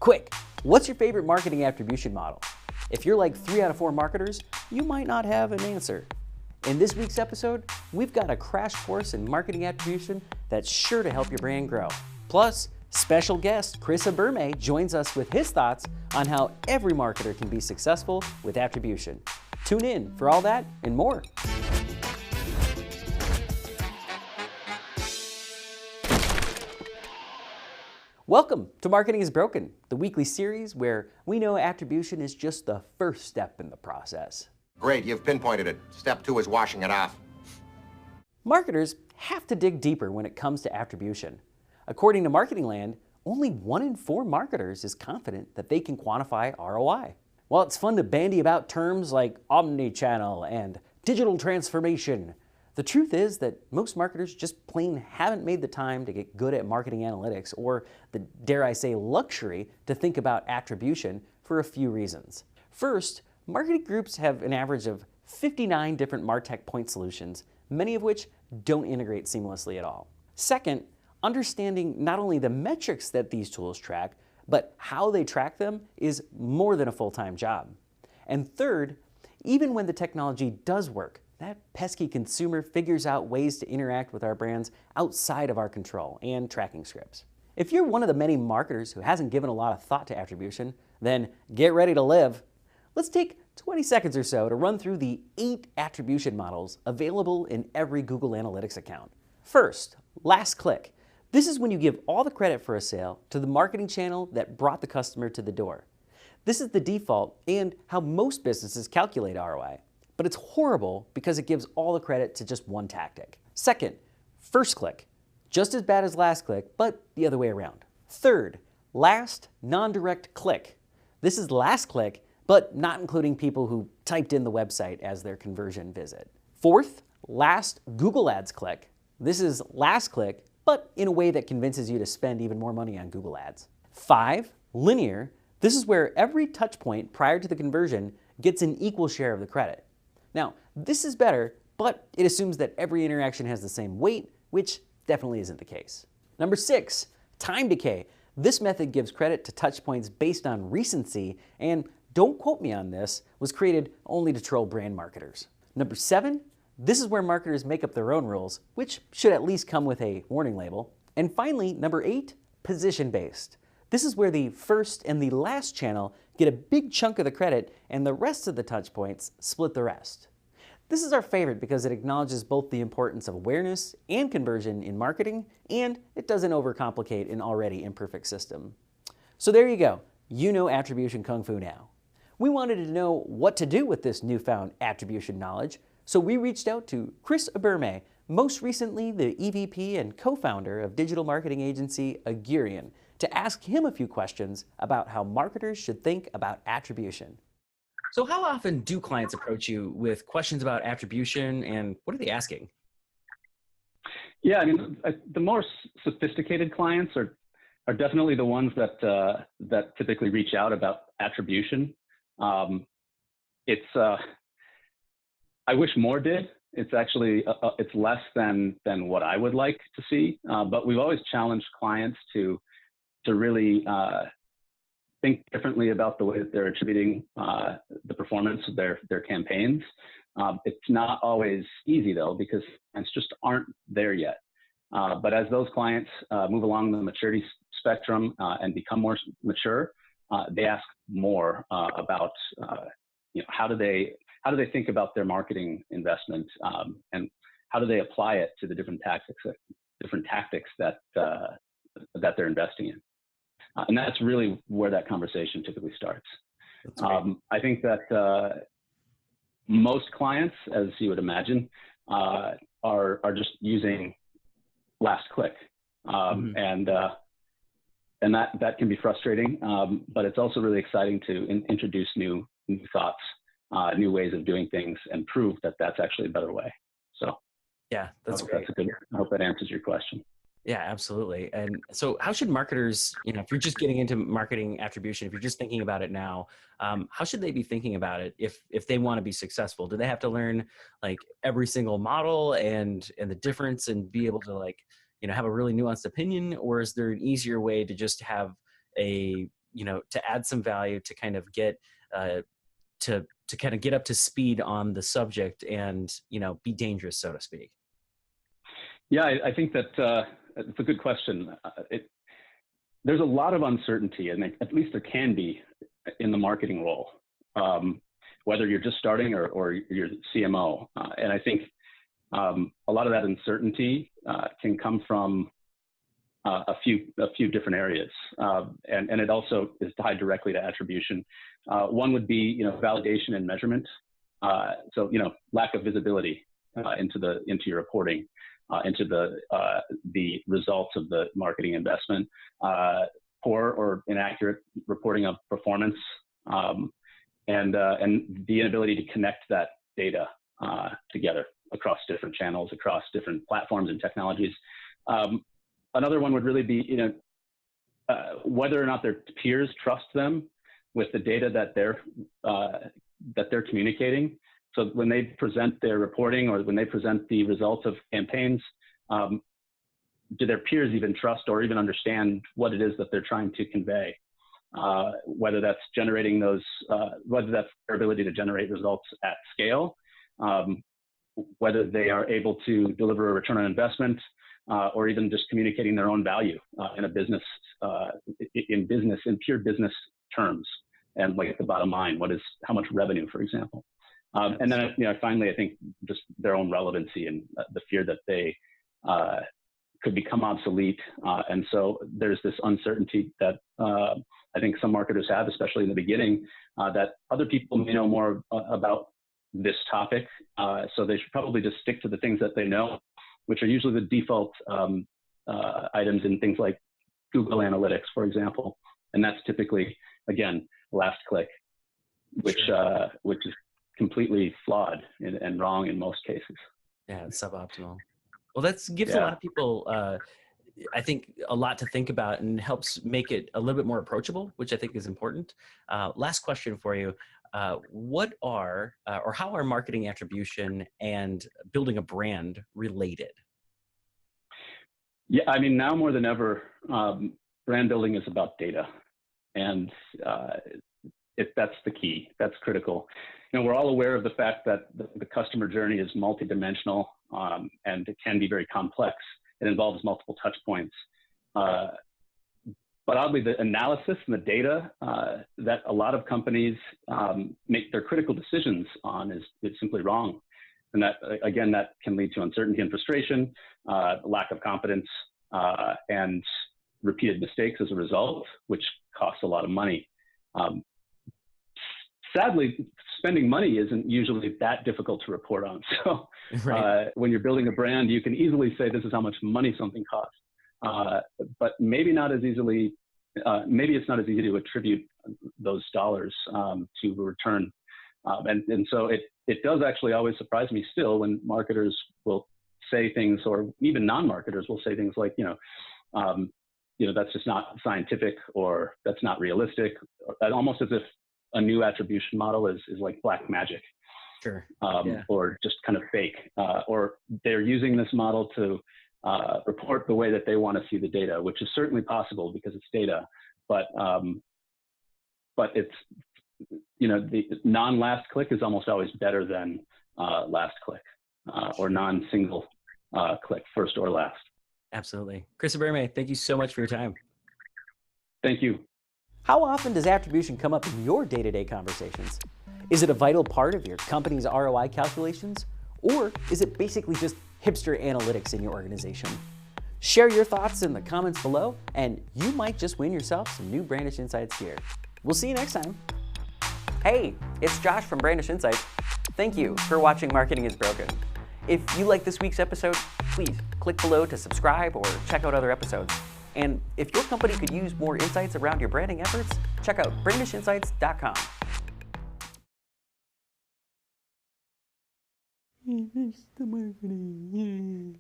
Quick, what's your favorite marketing attribution model? If you're like 3 out of 4 marketers, you might not have an answer. In this week's episode, we've got a crash course in marketing attribution that's sure to help your brand grow. Plus, special guest Chris Aburime joins us with his thoughts on how every marketer can be successful with attribution. Tune in for all that and more. Welcome to Marketing is Broken, the weekly series where we know attribution is just the first step in the process. Great, you've pinpointed it. Step 2 is washing it off. Marketers have to dig deeper when it comes to attribution. According to Marketing Land, only 1 in 4 marketers is confident that they can quantify ROI. While it's fun to bandy about terms like omni-channel and digital transformation, the truth is that most marketers just plain haven't made the time to get good at marketing analytics or the, dare I say, luxury to think about attribution for a few reasons. First, marketing groups have an average of 59 different MarTech point solutions, many of which don't integrate seamlessly at all. Second, understanding not only the metrics that these tools track, but how they track them is more than a full-time job. And third, even when the technology does work, that pesky consumer figures out ways to interact with our brands outside of our control and tracking scripts. If you're one of the many marketers who hasn't given a lot of thought to attribution, then get ready to live. Let's take 20 seconds or so to run through the 8 attribution models available in every Google Analytics account. First, last click. This is when you give all the credit for a sale to the marketing channel that brought the customer to the door. This is the default and how most businesses calculate ROI. But it's horrible because it gives all the credit to just one tactic. Second, first click. Just as bad as last click, but the other way around. Third, last non-direct click. This is last click, but not including people who typed in the website as their conversion visit. Fourth, last Google Ads click. This is last click, but in a way that convinces you to spend even more money on Google Ads. 5, linear. This is where every touch point prior to the conversion gets an equal share of the credit. Now, this is better, but it assumes that every interaction has the same weight, which definitely isn't the case. Number 6, time decay. This method gives credit to touch points based on recency, and don't quote me on this, was created only to troll brand marketers. Number 7, this is where marketers make up their own rules, which should at least come with a warning label. And finally, number 8, position-based. This is where the first and the last channel get a big chunk of the credit and the rest of the touch points split the rest. This is our favorite because it acknowledges both the importance of awareness and conversion in marketing, and it doesn't overcomplicate an already imperfect system. So there you go. You know attribution kung fu now. We wanted to know what to do with this newfound attribution knowledge, so we reached out to Chris Aburime, most recently the EVP and co-founder of digital marketing agency Attribution, to ask him a few questions about how marketers should think about attribution. So how often do clients approach you with questions about attribution, and what are they asking? Yeah, I mean, the more sophisticated clients are definitely the ones that typically reach out about attribution. I wish more did. It's actually it's less than what I would like to see. But we've always challenged clients to really think differently about the way that they're attributing the performance of their campaigns. It's not always easy though, because clients just aren't there yet. But as those clients move along the maturity spectrum and become more mature, they ask more about how do they think about their marketing investment, and how do they apply it to the different tactics that they're investing in. And that's really where that conversation typically starts. I think that most clients, as you would imagine, are just using last click, and that can be frustrating. But it's also really exciting to introduce new thoughts, new ways of doing things, and prove that that's actually a better way. So yeah, that's great. I hope that answers your question. Yeah, absolutely. And so how should marketers, if you're just getting into marketing attribution, if you're just thinking about it now, how should they be thinking about it if they want to be successful? Do they have to learn like every single model and the difference and be able to have a really nuanced opinion? Or is there an easier way to just have a to add some value, to kind of get to kind of get up to speed on the subject and be dangerous, so to speak? Yeah, I think that it's a good question. There's a lot of uncertainty, and at least there can be in the marketing role, whether you're just starting or you're CMO. And I think a lot of that uncertainty can come from a few different areas, and it also is tied directly to attribution. One would be validation and measurement. So lack of visibility into your reporting, into the results of the marketing investment, poor or inaccurate reporting of performance, and the inability to connect that data together across different channels, across different platforms and technologies. Another one would really be whether or not their peers trust them with the data that they're communicating. So when they present their reporting or when they present the results of campaigns, do their peers even trust or even understand what it is that they're trying to convey? Whether that's generating whether that's their ability to generate results at scale, whether they are able to deliver a return on investment, or even just communicating their own value in pure business terms, and like at the bottom line, how much revenue, for example. And then, finally, I think just their own relevancy and the fear that they could become obsolete. And so there's this uncertainty that I think some marketers have, especially in the beginning, that other people may know more about this topic. So they should probably just stick to the things that they know, which are usually the default items in things like Google Analytics, for example. And that's typically, again, last click, which is completely flawed and wrong in most cases. Yeah, it's suboptimal. Well, that gives a lot of people, I think, a lot to think about and helps make it a little bit more approachable, which I think is important. Last question for you. What are, or how are marketing attribution and building a brand related? Yeah, I mean, now more than ever, brand building is about data. And that's the key. That's critical. We're all aware of the fact that the customer journey is multidimensional, and it can be very complex. It involves multiple touch points. But oddly, the analysis and the data that a lot of companies make their critical decisions on is simply wrong. And that, again, that can lead to uncertainty and frustration, lack of confidence, and repeated mistakes as a result, which costs a lot of money. Sadly, spending money isn't usually that difficult to report on. So when you're building a brand, you can easily say this is how much money something costs. But maybe not as easily, maybe it's not as easy to attribute those dollars to a return. And so it does actually always surprise me still when marketers will say things, or even non-marketers will say things like, that's just not scientific, or that's not realistic, almost as if a new attribution model is like black magic. Sure. Or just kind of fake, or they're using this model to report the way that they want to see the data, which is certainly possible because it's data, but it's, the non-last click is almost always better than last click, or non-single click, first or last. Absolutely. Chris Aburime, thank you so much for your time. Thank you. How often does attribution come up in your day-to-day conversations? Is it a vital part of your company's ROI calculations? Or is it basically just hipster analytics in your organization? Share your thoughts in the comments below, and you might just win yourself some new Brandish Insights gear. We'll see you next time. Hey, it's Josh from Brandish Insights. Thank you for watching Marketing is Broken. If you like this week's episode, please click below to subscribe or check out other episodes. And if your company could use more insights around your branding efforts, check out brandishinsights.com. It's the marketing.